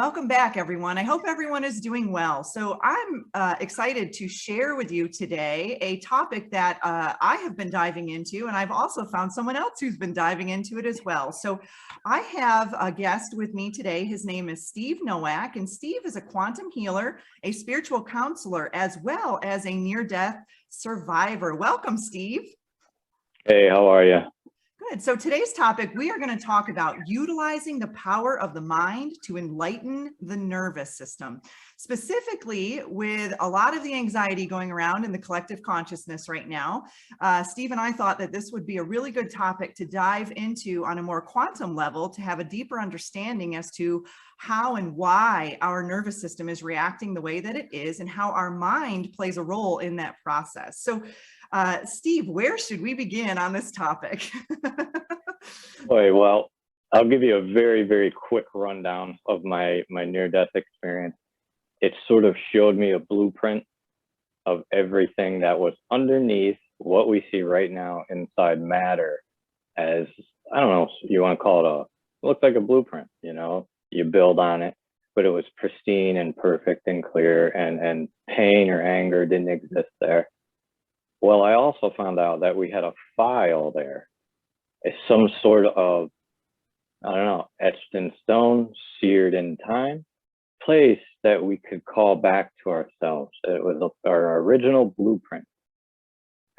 Welcome back, everyone. I hope everyone is doing well. So I'm excited to share with you today a topic that I have been diving into, and I've also found someone else who's been diving into it as well. So I have a guest with me today. His name is Steve Noack, and Steve is a quantum healer, a spiritual counselor, as well as a near-death survivor. Welcome, Steve. Hey, how are you? Good. So today's topic, we are going to talk about utilizing the power of the mind to enlighten the nervous system, specifically with a lot of the anxiety going around in the collective consciousness right now. Steve and I thought that this would be a really good topic to dive into on a more quantum level, to have a deeper understanding as to how and why our nervous system is reacting the way that it is and how our mind plays a role in that process. So Steve, where should we begin on this topic? Boy, well, I'll give you a very, very quick rundown of my near-death experience. It sort of showed me a blueprint of everything that was underneath what we see right now inside matter as, I don't know, you want to call it it looks like a blueprint, you know, you build on it, but it was pristine and perfect and clear, and pain or anger didn't exist there. Well, I also found out that we had a file there. It's some sort of, I don't know, etched in stone, seared in time, place that we could call back to ourselves. It was our original blueprint.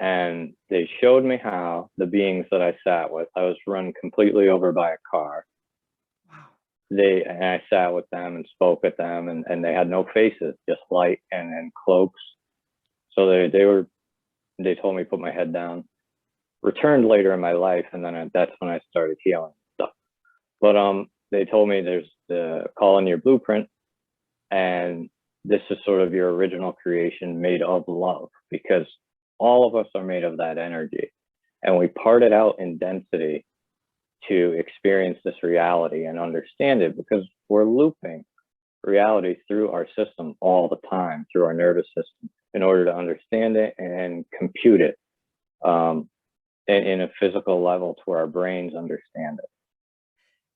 And they showed me how the beings that I sat with, I was run completely over by a car. And I sat with them and spoke with them, and they had no faces, just light and cloaks. So they told me to put my head down. Returned later in my life, and then that's when I started healing stuff. But they told me there's the call in your blueprint, and this is sort of your original creation made of love, because all of us are made of that energy, and we part it out in density to experience this reality and understand it, because we're looping reality through our system all the time, through our nervous system, in order to understand it and compute it in a physical level to where our brains understand it.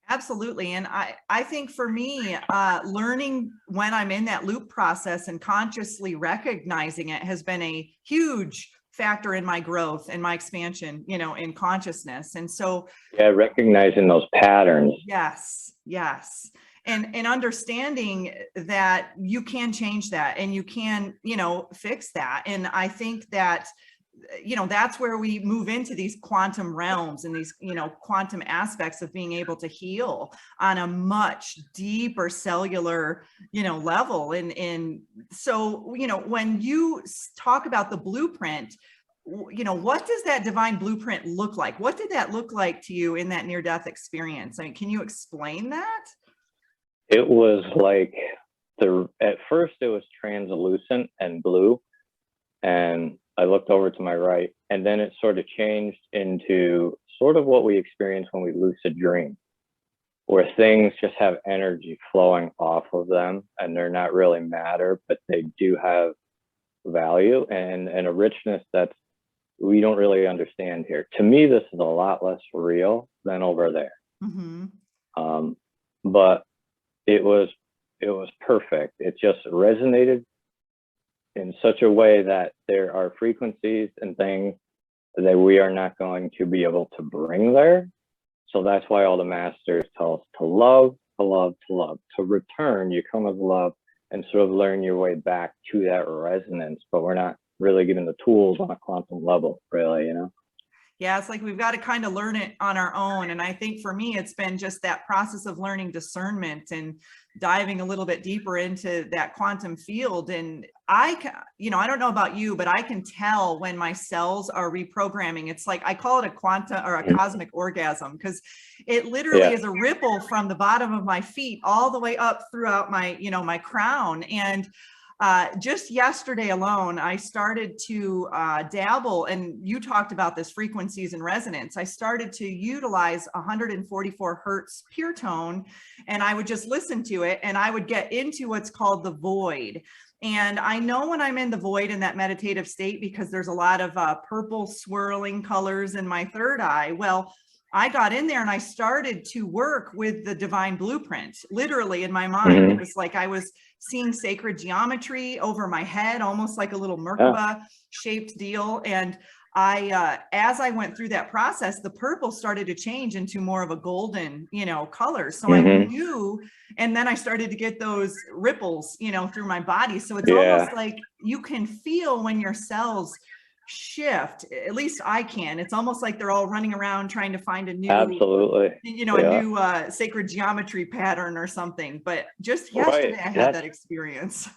Absolutely. And I think for me, learning when I'm in that loop process and consciously recognizing it has been a huge factor in my growth and my expansion, you know, in consciousness. And so, yeah, recognizing those patterns. Yes. And understanding that you can change that and you can, you know, fix that. And I think that, you know, that's where we move into these quantum realms and these, you know, quantum aspects of being able to heal on a much deeper cellular, you know, level. And so, you know, when you talk about the blueprint, you know, what does that divine blueprint look like? What did that look like to you in that near-death experience? I mean, can you explain that? It was like at first it was translucent and blue, and I looked over to my right, and then it sort of changed into sort of what we experience when we lucid dream, where things just have energy flowing off of them, and they're not really matter, but they do have value and a richness that we don't really understand here. To me, this is a lot less real than over there. Mm-hmm. But it was perfect. It just resonated in such a way that there are frequencies and things that we are not going to be able to bring there. So that's why all the masters tell us to love, to love, to love. To return, you come with love and sort of learn your way back to that resonance, but we're not really given the tools on a quantum level, really, you know? Yeah, it's like we've got to kind of learn it on our own. And I think for me, it's been just that process of learning discernment and diving a little bit deeper into that quantum field. And you know, I don't know about you, but I can tell when my cells are reprogramming. It's like, I call it a quantum or a cosmic orgasm, because it literally is a ripple from the bottom of my feet all the way up throughout my, you know, my crown. And just yesterday alone, I started to dabble, and you talked about this frequencies and resonance. I started to utilize 144 hertz pure tone, and I would just listen to it, and I would get into what's called the void. And I know when I'm in the void in that meditative state, because there's a lot of purple swirling colors in my third eye. Well, I got in there and I started to work with the divine blueprint, literally in my mind. It was like I was seeing sacred geometry over my head, almost like a little Merkaba shaped deal. And as I went through that process, the purple started to change into more of a golden, color. So I knew, and then I started to get those ripples, through my body. So it's almost like you can feel when your cells shift. At least I can. It's almost like they're all running around trying to find a new, absolutely, a new sacred geometry pattern or something. But just yesterday I had that experience.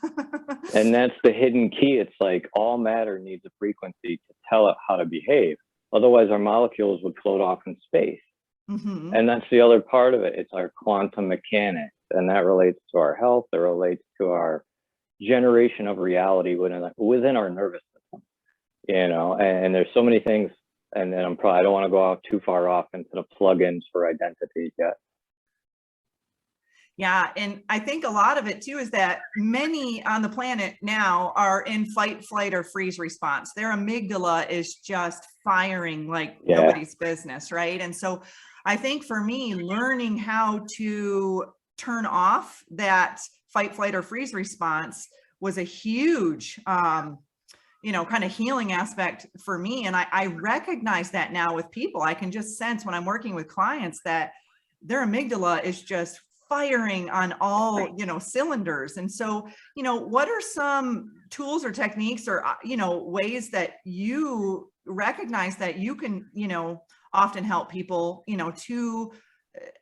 And that's the hidden key. It's like all matter needs a frequency to tell it how to behave. Otherwise our molecules would float off in space. And that's the other part of it. It's our quantum mechanics, and that relates to our health. It relates to our generation of reality within our nervous system. And there's so many things, and then I don't want to go out too far off into the plugins for identity yet. Yeah, and I think a lot of it too is that many on the planet now are in fight, flight, or freeze response. Their amygdala is just firing like nobody's business, right? And so I think for me, learning how to turn off that fight, flight, or freeze response was a huge kind of healing aspect for me. And I recognize that now with people. I can just sense when I'm working with clients that their amygdala is just firing on all, cylinders. And so, what are some tools or techniques or, ways that you recognize that you can, often help people, to,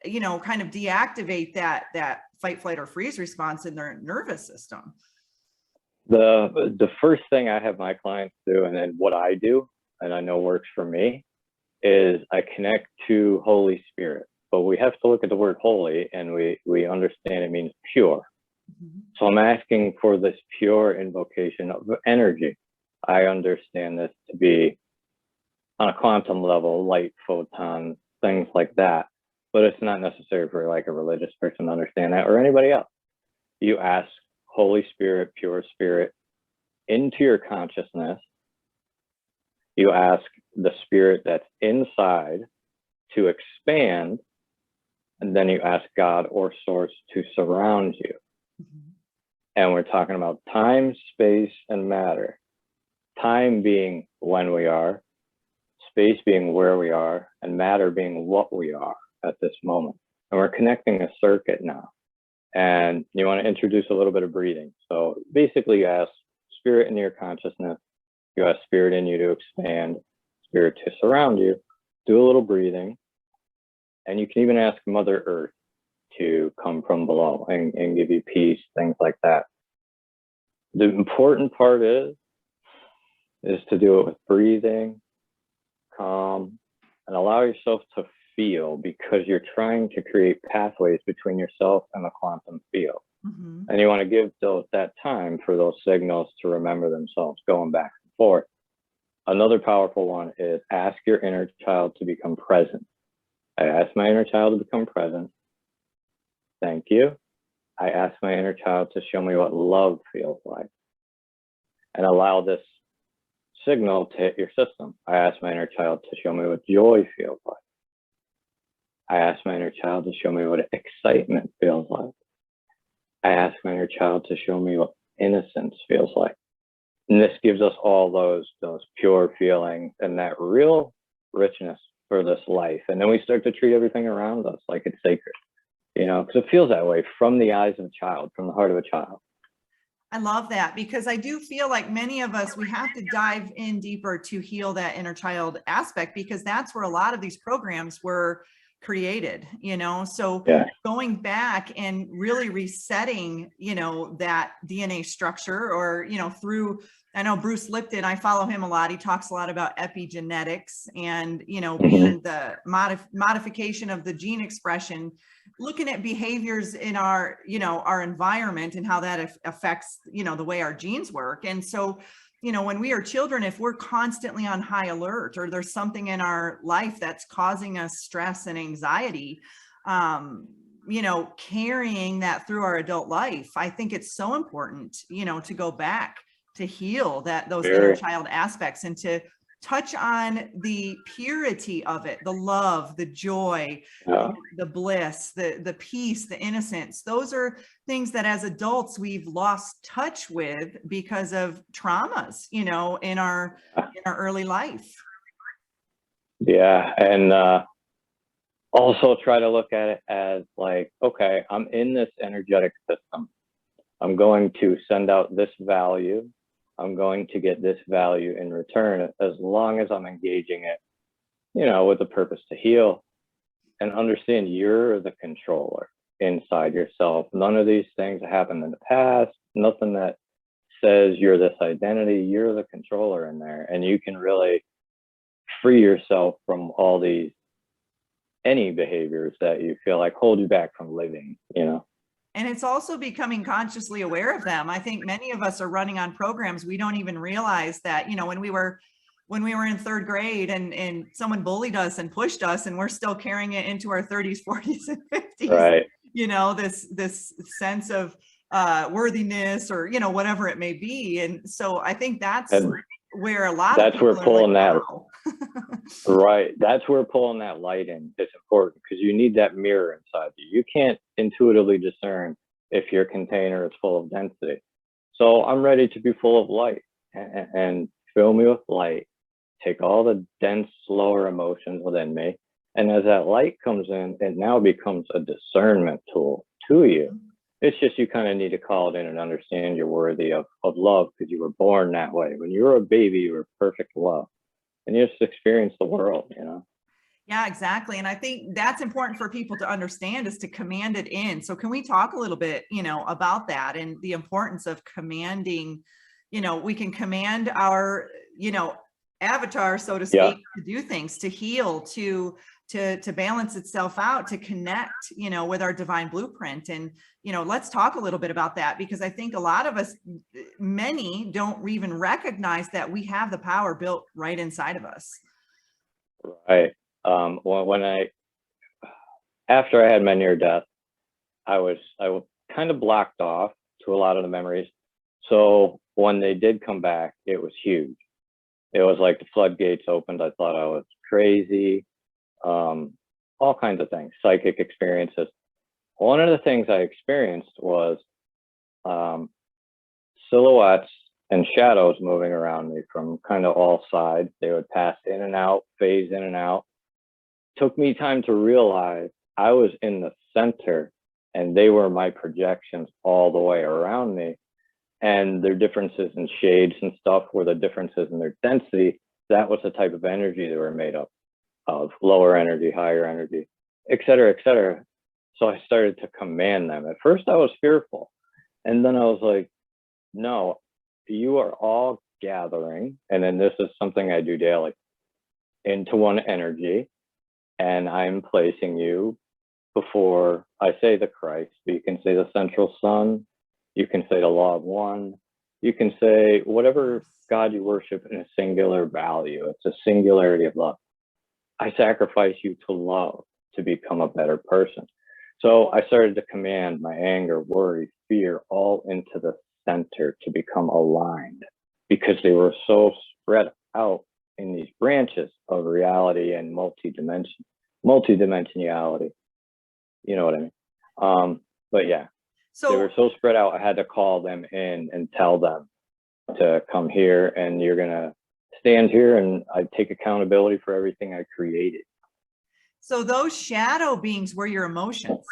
kind of deactivate that fight, flight, or freeze response in their nervous system? The first thing I have my clients do, and then what I do, and I know works for me, is I connect to Holy Spirit. But we have to look at the word holy, and we understand it means pure. So I'm asking for this pure invocation of energy. I understand this to be on a quantum level, light, photons, things like that. But it's not necessary for like a religious person to understand that, or anybody else. You ask Holy Spirit, pure spirit, into your consciousness. You ask the spirit that's inside to expand, and then you ask God or source to surround you. And we're talking about time, space, and matter. Time being when we are, space being where we are, and matter being what we are at this moment. And we're connecting a circuit now. And you want to introduce a little bit of breathing. So basically you ask spirit into your consciousness, you ask spirit in you to expand, spirit to surround you, do a little breathing. And you can even ask Mother Earth to come from below and give you peace, things like that. The important part is to do it with breathing, calm, and allow yourself to feel, because you're trying to create pathways between yourself and the quantum field. And you want to give that time for those signals to remember themselves, going back and forth. Another powerful one is ask your inner child to become present. I ask my inner child to become present. Thank you. I ask my inner child to show me what love feels like, and allow this signal to hit your system. I ask my inner child to show me what joy feels like. I ask my inner child to show me what excitement feels like. I ask my inner child to show me what innocence feels like. And this gives us all those pure feelings and that real richness for this life. And then we start to treat everything around us like it's sacred, because it feels that way from the eyes of a child, from the heart of a child. I love that, because I do feel like many of us, we have to dive in deeper to heal that inner child aspect, because that's where a lot of these programs were created, so going back and really resetting, that DNA structure, or, through, I know Bruce Lipton, I follow him a lot. He talks a lot about epigenetics and, being the modification of the gene expression, looking at behaviors in our, our environment and how that affects, the way our genes work. And so, when we are children, if we're constantly on high alert, or there's something in our life that's causing us stress and anxiety, carrying that through our adult life, I think it's so important, to go back to heal those inner child aspects, and to touch on the purity of it, the love, the joy, Yeah. the bliss, the peace, the innocence. Those are things that as adults we've lost touch with because of traumas, you know, in our early life. Yeah. And also try to look at it as like, okay, I'm in this energetic system. I'm going to send out this value. I'm going to get this value in return, as long as I'm engaging it, you know, with the purpose to heal. And understand you're the controller inside yourself. None of these things happened in the past. Nothing that says you're this identity. You're the controller in there, and you can really free yourself from all these, any behaviors that you feel like hold you back from living, you know. And it's also becoming consciously aware of them. I think many of us are running on programs we don't even realize that, you know, when we were in third grade and someone bullied us and pushed us, and we're still carrying it into our 30s, 40s, and 50s. Right. You know, this sense of worthiness, or, you know, whatever it may be. And so I think that's where a lot of people are pulling like, that. Wow. Right. That's where pulling that light in is important, because you need that mirror inside you. You can't intuitively discern if your container is full of density. So I'm ready to be full of light, and fill me with light. Take all the dense, lower emotions within me. And as that light comes in, it now becomes a discernment tool to you. It's just, you kind of need to call it in and understand you're worthy of love, because you were born that way. When you were a baby, you were perfect love. And you just experience the world, you know? Yeah, exactly. And I think that's important for people to understand, is to command it in. So can we talk a little bit, you know, about that and the importance of commanding? You know, we can command our, you know, avatar, so to speak, to do things, to heal, to balance itself out, to connect, you know, with our divine blueprint. And, you know, let's talk a little bit about that, because I think a lot of us, many don't even recognize that we have the power built right inside of us. Right. After I had my near death, I was kind of blocked off to a lot of the memories. So when they did come back, it was huge. It was like the floodgates opened. I thought I was crazy. All kinds of things, psychic experiences. One of the things I experienced was silhouettes and shadows moving around me from kind of all sides. They would pass in and out, phase in and out. Took me time to realize I was in the center, and they were my projections all the way around me. And their differences in shades and stuff were the differences in their density. That was the type of energy they were made up of: lower energy, higher energy, et cetera, et cetera. So I started to command them. At first I was fearful. And then I was like, no, you are all gathering. And then this is something I do daily, into one energy. And I'm placing you before, I say the Christ, but you can say the central sun. You can say the law of one. You can say whatever God you worship in a singular value. It's a singularity of love. I sacrifice you to love to become a better person. So I started to command my anger, worry, fear all into the center to become aligned, because they were so spread out in these branches of reality and multidimensionality. You know what I mean? But yeah, so they were so spread out. I had to call them in and tell them to come here, and you're gonna stand here, and I take accountability for everything I created. So those shadow beings were your emotions.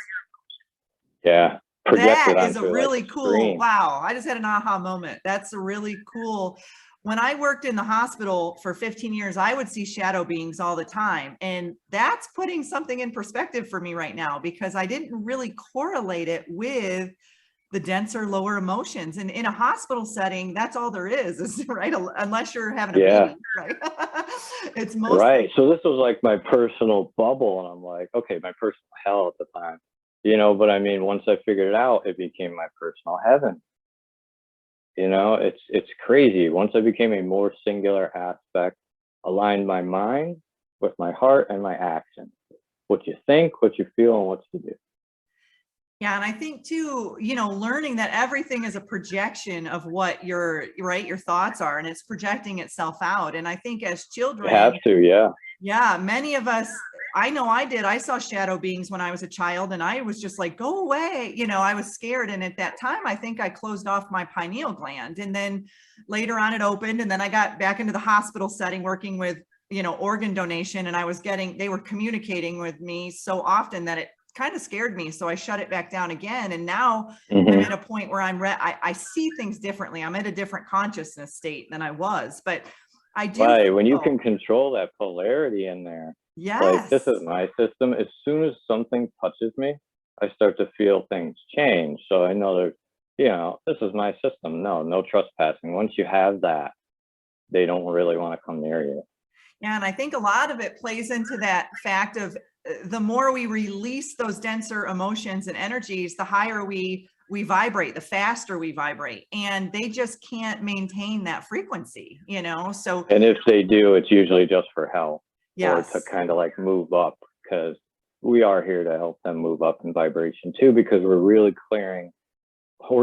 Yeah. That is a really cool, wow. I just had an aha moment. That's a really cool. When I worked in the hospital for 15 years, I would see shadow beings all the time. And that's putting something in perspective for me right now, because I didn't really correlate it with the denser, lower emotions. And in a hospital setting, that's all there is right? Unless you're having a baby, right? It's mostly right. So this was like my personal bubble. And I'm like, okay, my personal hell at the time, you know, but I mean, once I figured it out, it became my personal heaven. You know, it's crazy. Once I became a more singular aspect, aligned my mind with my heart and my action, what you think, what you feel, and what to do. Yeah. And I think too, learning that everything is a projection of what your thoughts are, and it's projecting itself out. And I think as You children, have to, yeah. yeah, many of us, I know I did. I saw shadow beings when I was a child, and I was just like, go away. I was scared. And at that time, I think I closed off my pineal gland. And then later on, it opened. And then I got back into the hospital setting working with, organ donation. And they were communicating with me so often that it kind of scared me. So I shut it back down again. And now I'm at a point where I see things differently. I'm at a different consciousness state than I was. But I do. Right. When you can control that polarity in there, like, this Yes. is my system. As soon as something touches me, I start to feel things change. So I know that, this is my system. No trespassing. Once you have that, they don't really want to come near you. Yeah, and I think a lot of it plays into that fact of the more we release those denser emotions and energies, the higher we vibrate, the faster we vibrate, and they just can't maintain that frequency, So And if they do, it's usually just for help, yes, or to kind of like move up, because we are here to help them move up in vibration too, because we're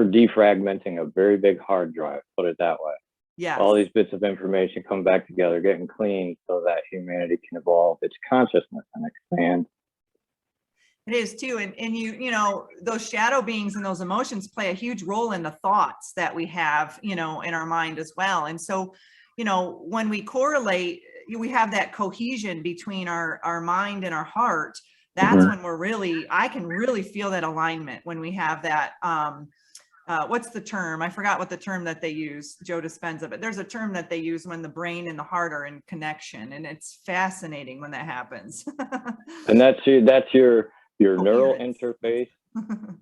defragmenting a very big hard drive, put it that way. yes. All these bits of information come back together, getting cleaned so that humanity can evolve its consciousness and expand. It is too. And those shadow beings and those emotions play a huge role in the thoughts that we have, in our mind as well. And so, when we correlate, we have that cohesion between our mind and our heart. That's when I can really feel that alignment when we have that, what's the term? I forgot what the term that they use, Joe Dispenza, but there's a term that they use when the brain and the heart are in connection. And it's fascinating when that happens. And that's your neural Coherence. interface.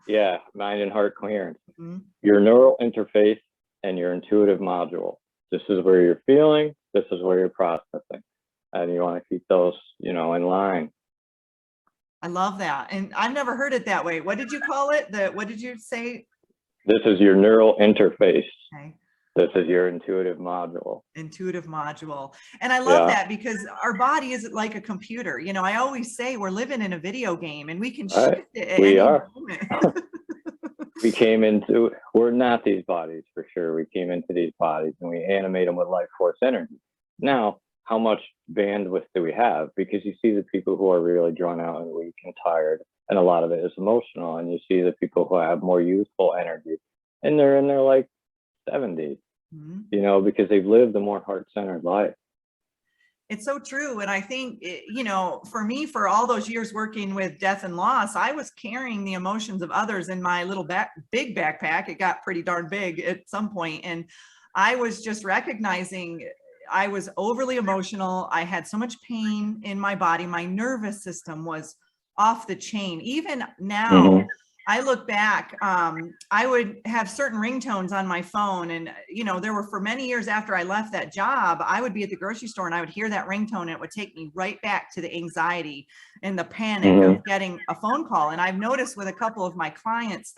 Yeah, mind and heart coherence. Mm-hmm. Your neural interface and your intuitive module. This is where you're feeling, this is where you're processing. And you want to keep those, in line. I love that. And I've never heard it that way. What did you call it? What did you say? This is your neural interface. Okay. This is your intuitive module. Intuitive module. And I love that, because our body isn't like a computer. I always say we're living in a video game, and we can shift it at any moment. We're not these bodies for sure. We came into these bodies and we animate them with life force energy. Now, how much bandwidth do we have? Because you see the people who are really drawn out and weak and tired, and a lot of it is emotional. And you see the people who have more youthful energy, and they're in their like 70s, because they've lived a more heart-centered life. It's so true. And I think, for me, for all those years working with death and loss, I was carrying the emotions of others in my little big backpack. It got pretty darn big at some point. And I was just recognizing I was overly emotional. I had so much pain in my body. My nervous system was off the chain. Even now, I look back, I would have certain ringtones on my phone, and there were, for many years after I left that job, I would be at the grocery store and I would hear that ringtone, and it would take me right back to the anxiety and the panic of getting a phone call. And I've noticed with a couple of my clients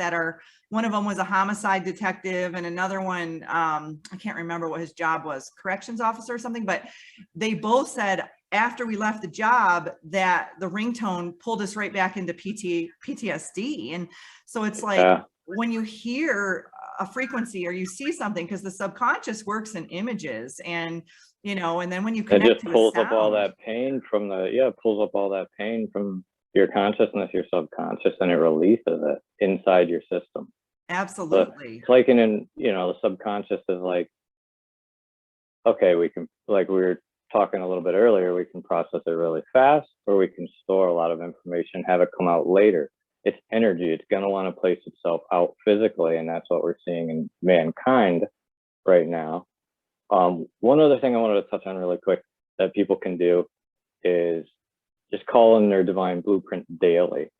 one of them was a homicide detective, and another one, I can't remember what his job was, corrections officer or something, but they both said after we left the job that the ringtone pulled us right back into PTSD. And so it's like, when you hear a frequency or you see something, because the subconscious works in images, and and then when you connect, it just pulls up all that pain from your consciousness, your subconscious, and it releases it inside your system. Absolutely. It's like the subconscious is like, okay, we can, like we were talking a little bit earlier, we can process it really fast, or we can store a lot of information, have it come out later. It's energy. It's going to want to place itself out physically, and that's what we're seeing in mankind right now. One other thing I wanted to touch on really quick that people can do is just call in their divine blueprint daily,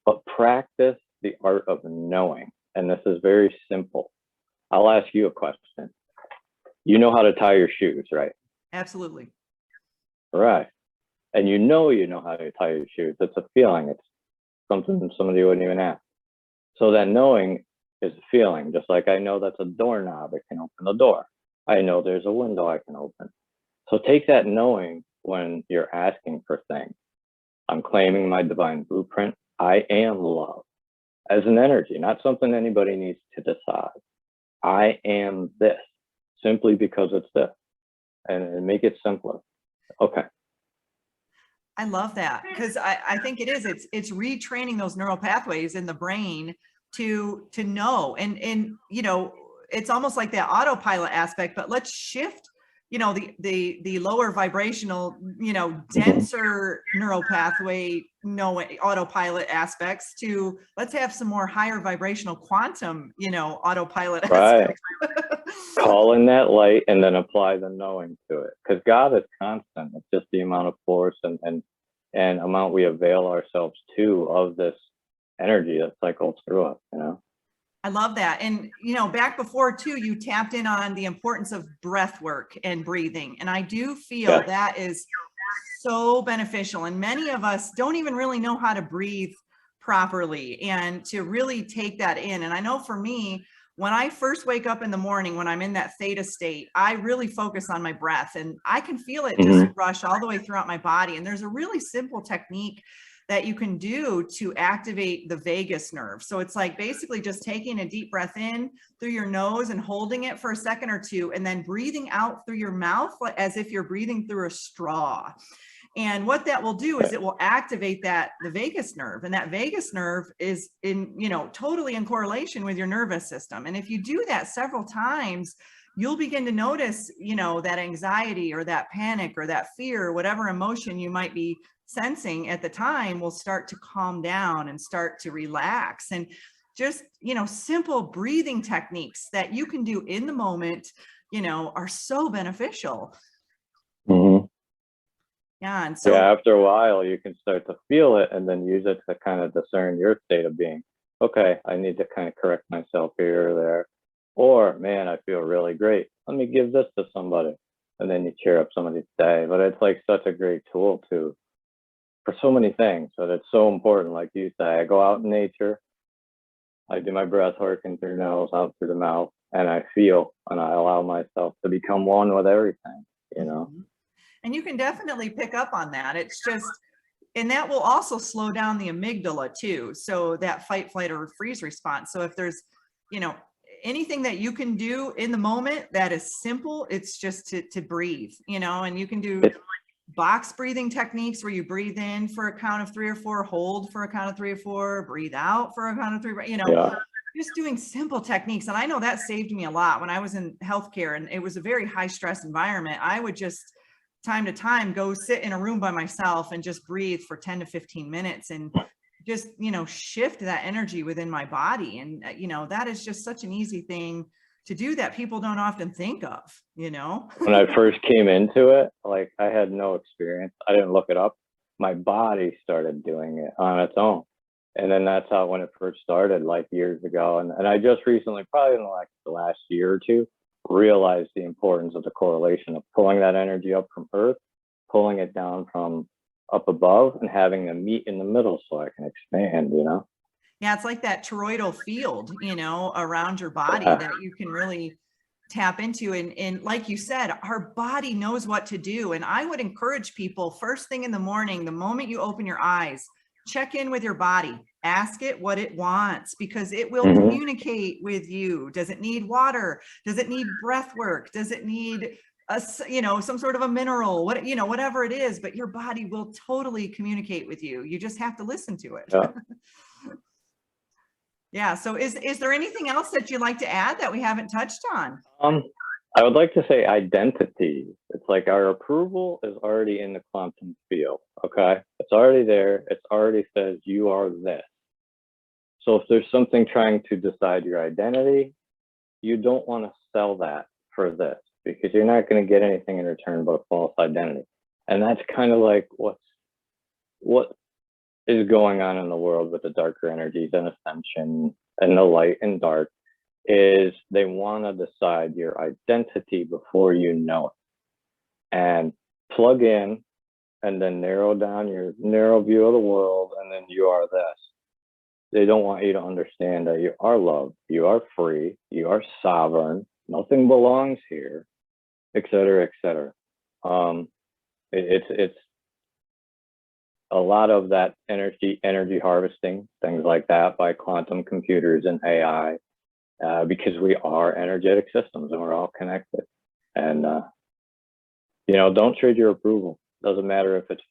but practice the art of knowing. And this is very simple. I'll ask you a question. You know how to tie your shoes, right? Absolutely. Right. And you know how to tie your shoes. It's a feeling. It's something somebody wouldn't even ask. So that knowing is a feeling. Just like I know that's a doorknob, it can open the door. I know there's a window I can open. So take that knowing when you're asking for things. I'm claiming my divine blueprint. I am love. as an energy, not something anybody needs to decide. I am this simply because it's this, and make it simpler. Okay. I love that, because I think it is, it's retraining those neural pathways in the brain to know, and you know, it's almost like that autopilot aspect, but let's shift, you know, the lower vibrational, you know, denser neural pathway, no autopilot aspects to, let's have some more higher vibrational quantum, you know, autopilot aspects. Call in that light and then apply the knowing to it, because God is constant. It's just the amount of force and amount we avail ourselves to of this energy that cycles through us, you know. I love that. And, you know, back before too, you tapped in on the importance of breath work and breathing. And I do feel that is so beneficial. And many of us don't even really know how to breathe properly and to really take that in. And I know for me, when I first wake up in the morning, when I'm in that theta state, I really focus on my breath, and I can feel it just rush all the way throughout my body. And there's a really simple technique that you can do to activate the vagus nerve. So it's like basically just taking a deep breath in through your nose and holding it for a second or two, and then breathing out through your mouth as if you're breathing through a straw. And what that will do is it will activate the vagus nerve, and that vagus nerve is in, you know, totally in correlation with your nervous system. And if you do that several times, you'll begin to notice, you know, that anxiety or that panic or that fear, or whatever emotion you might be sensing at the time, will start to calm down and start to relax. And just, you know, simple breathing techniques that you can do in the moment, you know, are so beneficial. Yeah. And so after a while, you can start to feel it and then use it to kind of discern your state of being. Okay, I need to kind of correct myself here or there. Or, man, I feel really great. Let me give this to somebody. And then you cheer up somebody's day. But it's like such a great tool too, for so many things. But it's so important. Like you say, I go out in nature. I do my breath work in through the nose, out through the mouth. And I feel, and I allow myself to become one with everything, you know. And you can definitely pick up on that. It's just, and that will also slow down the amygdala too. So that fight, flight, or freeze response. So if there's, you know, anything that you can do in the moment that is simple, it's just to breathe, you know. And you can do box breathing techniques where you breathe in for a count of 3 or 4, hold for a count of 3 or 4, breathe out for a count of 3, you know, just doing simple techniques. And I know that saved me a lot when I was in healthcare and it was a very high stress environment. I would just time to time go sit in a room by myself and just breathe for 10 to 15 minutes and just, you know, shift that energy within my body. And, you know, that is just such an easy thing to do that people don't often think of, you know. When I first came into it, like I had no experience. I didn't look it up. My body started doing it on its own. And then that's how, when it first started, like years ago. And I just recently, probably in like the last year or two, realized the importance of the correlation of pulling that energy up from earth, pulling it down from up above, and having them meet in the middle so I can expand, you know? Yeah, it's like that toroidal field, you know, around your body that you can really tap into. And like you said, our body knows what to do. And I would encourage people, first thing in the morning, the moment you open your eyes, check in with your body, ask it what it wants, because it will communicate with you. Does it need water? Does it need breath work? Does it need you know, some sort of a mineral, what, you know, whatever it is, but your body will totally communicate with you. You just have to listen to it. Yeah. So is there anything else that you'd like to add that we haven't touched on? I would like to say identity. It's like our approval is already in the quantum field. Okay. It's already there. It already says you are this. So if there's something trying to decide your identity, you don't want to sell that for this, because you're not going to get anything in return but a false identity. And that's kind of like what is going on in the world with the darker energies and ascension and the light and dark, is they want to decide your identity before you know it, and plug in and then narrow down your narrow view of the world, and then you are this. They don't want you to understand that you are loved, you are free, you are sovereign, nothing belongs here, et cetera, et cetera. It's a lot of that energy harvesting, things like that, by quantum computers and AI, because we are energetic systems and we're all connected. And you know, don't trade your approval. Doesn't matter if it's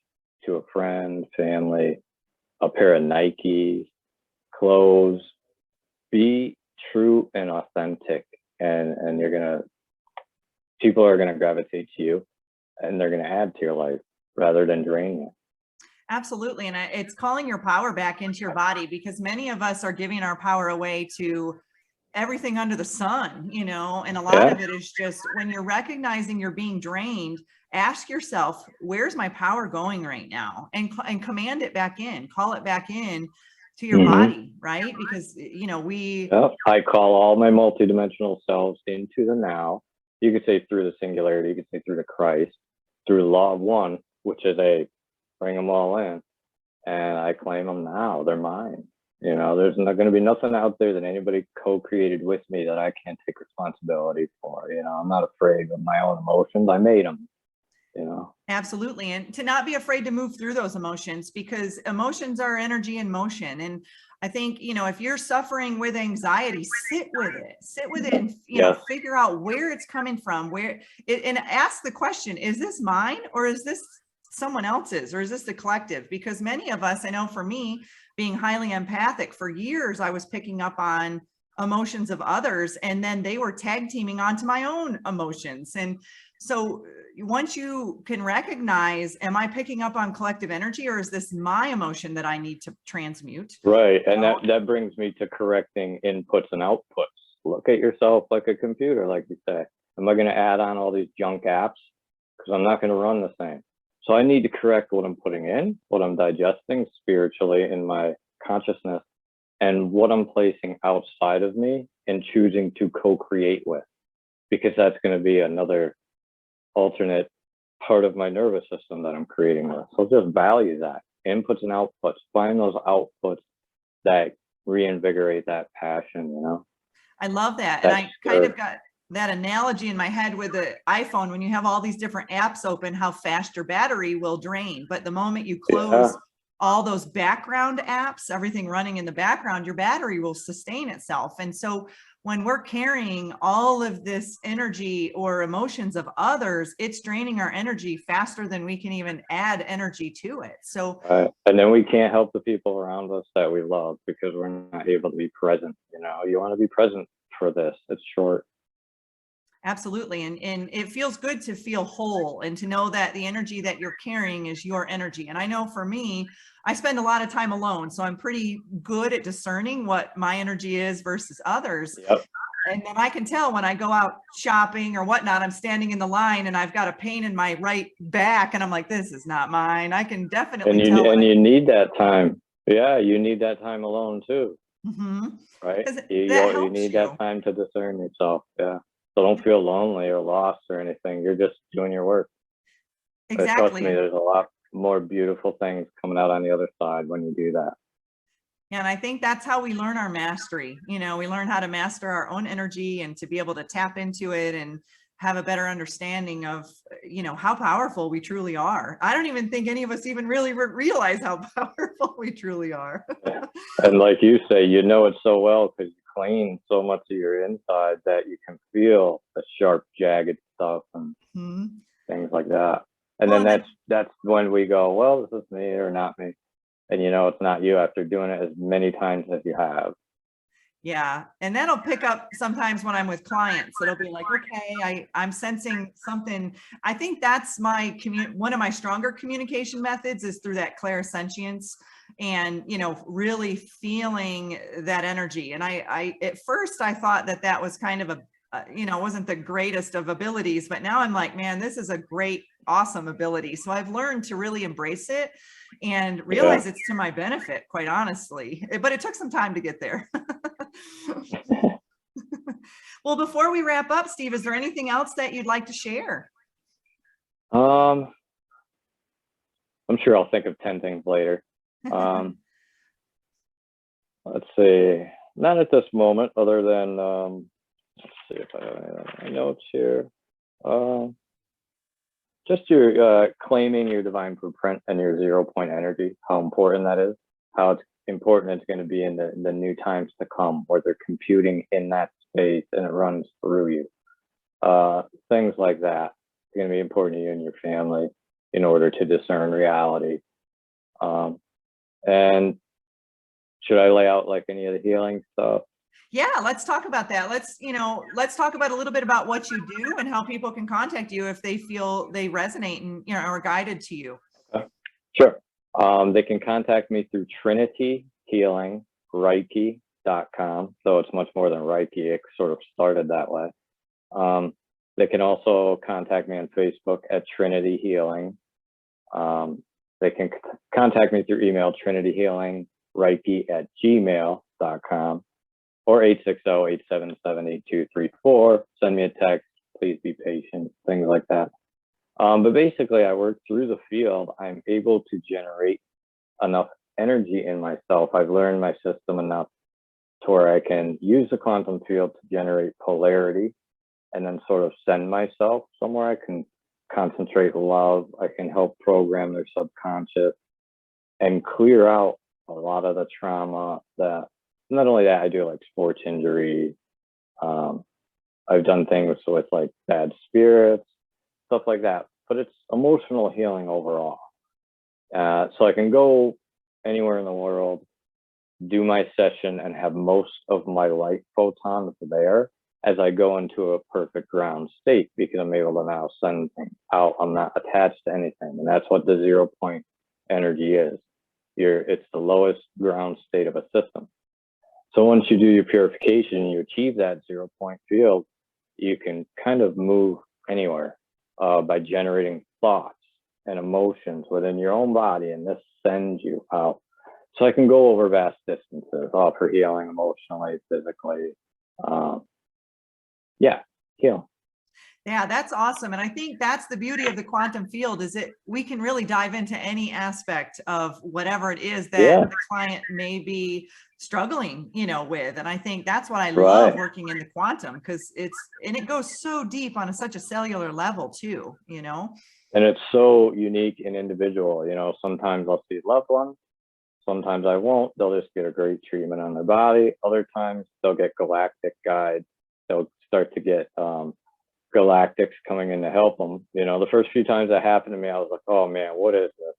to a friend, family, a pair of Nikes, clothes. Be true and authentic, and people are gonna gravitate to you, and they're gonna add to your life rather than drain you. Absolutely. And it's calling your power back into your body, because many of us are giving our power away to everything under the sun, you know, and a lot of it is just when you're recognizing you're being drained, ask yourself, where's my power going right now? And command it back in, call it back in to your body, right? Because, you know, I call all my multidimensional selves into the now. You could say through the singularity, you could say through the Christ, through the law of one, which is bring them all in, and I claim them now. They're mine. You know, there's not going to be nothing out there that anybody co-created with me that I can't take responsibility for. You know, I'm not afraid of my own emotions. I made them, you know. Absolutely. And to not be afraid to move through those emotions, because emotions are energy in motion. And I think, you know, if you're suffering with anxiety, sit with it and, you know, figure out where it's coming from, and ask the question, is this mine, or is this someone else's, or is this the collective? Because many of us, I know for me, being highly empathic, for years, I was picking up on emotions of others, and then they were tag teaming onto my own emotions. And so once you can recognize, am I picking up on collective energy, or is this my emotion that I need to transmute? Right. And that brings me to correcting inputs and outputs. Look at yourself like a computer, like you say. Am I going to add on all these junk apps? Because I'm not going to run the same. So I need to correct what I'm putting in, what I'm digesting spiritually in my consciousness, and what I'm placing outside of me and choosing to co-create with, because that's going to be another alternate part of my nervous system that I'm creating with. So just value that, inputs and outputs, find those outputs that reinvigorate that passion, you know? I love that. And I kind of got that analogy in my head with the iPhone. When you have all these different apps open, how fast your battery will drain. But the moment you close all those background apps, everything running in the background, your battery will sustain itself. And so when we're carrying all of this energy or emotions of others, it's draining our energy faster than we can even add energy to it. So, and then we can't help the people around us that we love because we're not able to be present. You know, you want to be present for this. It's short. Absolutely. And it feels good to feel whole and to know that the energy that you're carrying is your energy. And I know for me, I spend a lot of time alone, so I'm pretty good at discerning what my energy is versus others. And then I can tell when I go out shopping or whatnot, I'm standing in the line and I've got a pain in my right back and I'm like, this is not mine. I can definitely tell. And you need that time. Yeah, you need that time alone too. Right? You need that time to discern yourself. Yeah. So don't feel lonely or lost or anything. You're just doing your work. Exactly. But trust me, there's a lot more beautiful things coming out on the other side when you do that. And I think that's how we learn our mastery. You know, we learn how to master our own energy and to be able to tap into it and have a better understanding of, you know, how powerful we truly are. I don't even think any of us even really realize how powerful we truly are. And like you say, you know it so well because you clean so much of your inside that you can feel the sharp, jagged stuff and things like that. And then that's when we go, well, this is me or not me. And you know it's not you after doing it as many times as you have. Yeah. And that'll pick up sometimes when I'm with clients. It'll be like, okay, I'm sensing something. I think that's one of my stronger communication methods is through that clairsentience and, you know, really feeling that energy. And I at first I thought that was kind of you know, wasn't the greatest of abilities, but now I'm like, man, this is a great, awesome ability. So I've learned to really embrace it and realize it's to my benefit, quite honestly, but it took some time to get there. Well, before we wrap up, Steve, is there anything else that you'd like to share? I'm sure I'll think of 10 things later. Let's see, not at this moment, other than, let's see if I have any notes here. just your claiming your divine blueprint and your 0 point energy, how important that is, how it's important it's going to be in the new times to come, where they're computing in that space and it runs through you. Things like that are going to be important to you and your family in order to discern reality. And should I lay out like any of the healing stuff? Yeah, let's talk about that. Let's talk about a little bit about what you do and how people can contact you if they feel they resonate and, are guided to you. Sure. They can contact me through trinityhealingreiki.com. So it's much more than Reiki. It sort of started that way. They can also contact me on Facebook at Trinity Healing. They can contact me through email, trinityhealingreiki@gmail.com, or 860-877-8234. Send me a text. Please be patient, things like that. But basically, I work through the field. I'm able to generate enough energy in myself. I've learned my system enough to where I can use the quantum field to generate polarity and then sort of send myself somewhere I can concentrate love. I can help program their subconscious and clear out a lot of the trauma that, not only that, I do like sports injuries. I've done things with like bad spirits, stuff like that, but it's emotional healing overall. So I can go anywhere in the world, do my session, and have most of my light photons there as I go into a perfect ground state, because I'm able to now send things out. I'm not attached to anything. And that's what the 0 point energy is. It's the lowest ground state of a system. So once you do your purification and you achieve that 0 point field, you can kind of move anywhere by generating thoughts and emotions within your own body, and this sends you out. So I can go over vast distances, offer healing emotionally, physically. Heal. Yeah, that's awesome. And I think that's the beauty of the quantum field, is that we can really dive into any aspect of whatever it is that the client may be struggling, with. And I think that's what I love working in the quantum, because it goes so deep on such a cellular level too, And it's so unique and individual. Sometimes I'll see loved ones, sometimes I won't. They'll just get a great treatment on their body. Other times they'll get galactic guides. They'll start to get galactics coming in to help them. The first few times that happened to me, I was like, oh man, what is this?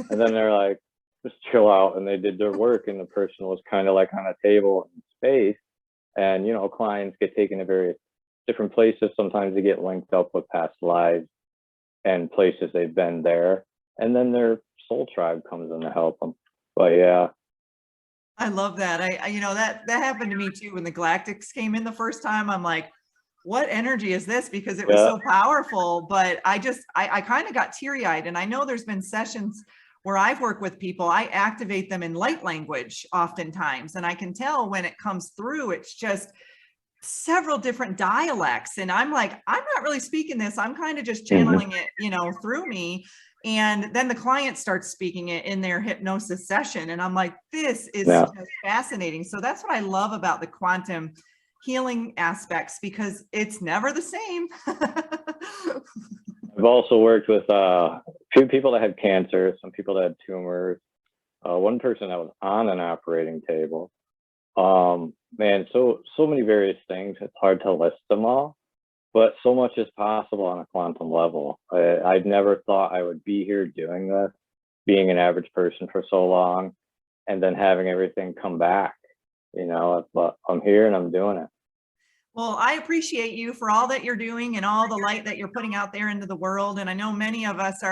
And then they're like, just chill out. And they did their work, and the person was kind of like on a table in space. And, clients get taken to various different places. Sometimes they get linked up with past lives and places they've been there. And then their soul tribe comes in to help them. But yeah. I love that. That happened to me too. When the galactics came in the first time, I'm like, what energy is this? Because it was so powerful. But I kind of got teary-eyed. And I know there's been sessions where I've worked with people, I activate them in light language oftentimes. And I can tell when it comes through, it's just several different dialects. And I'm like, I'm not really speaking this. I'm kind of just channeling it, through me. And then the client starts speaking it in their hypnosis session. And I'm like, this is just fascinating. So that's what I love about the quantum healing aspects, because it's never the same. I've also worked with a few people that had cancer, some people that had tumors, one person that was on an operating table. Man, so many various things. It's hard to list them all, but so much is possible on a quantum level. I'd never thought I would be here doing this, being an average person for so long, and then having everything come back, but I'm here and I'm doing it. Well, I appreciate you for all that you're doing and all the light that you're putting out there into the world. And I know many of us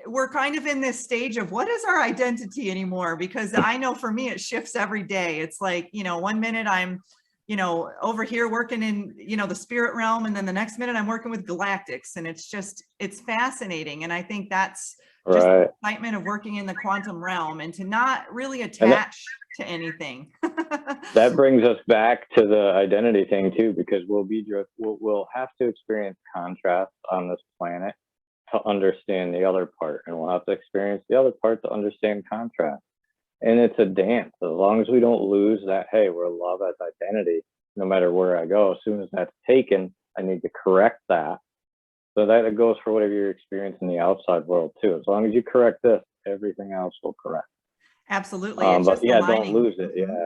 we're kind of in this stage of what is our identity anymore? Because I know for me, it shifts every day. It's like, 1 minute I'm, over here working in, the spirit realm. And then the next minute I'm working with galactics. And it's fascinating. And I think that's just the excitement of working in the quantum realm and to not really attach to anything. That brings us back to the identity thing too, because we'll have to experience contrast on this planet to understand the other part, and we'll have to experience the other part to understand contrast. And it's a dance. As long as we don't lose that, hey, we're love as identity, no matter where I go. As soon as that's taken, I need to correct that so So that goes for whatever you're experiencing in the outside world too. As long as you correct this, everything else will correct. Absolutely. It's But just yeah, aligning. don't lose it. Mhm. Yeah.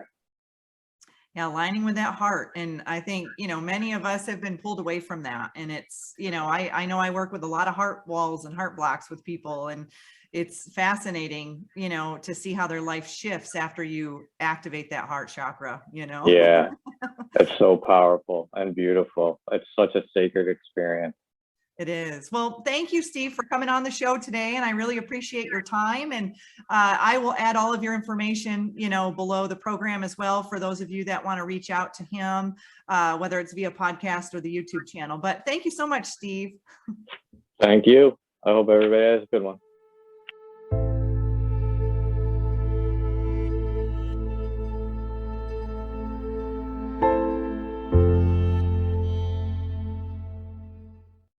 Yeah, aligning with that heart. And I think, many of us have been pulled away from that. And it's, I know I work with a lot of heart walls and heart blocks with people, and it's fascinating, to see how their life shifts after you activate that heart chakra, Yeah. It's so powerful and beautiful. It's such a sacred experience. It is. Well, thank you, Steve, for coming on the show today. And I really appreciate your time. And I will add all of your information, below the program as well, for those of you that want to reach out to him, whether it's via podcast or the YouTube channel. But thank you so much, Steve. Thank you. I hope everybody has a good one.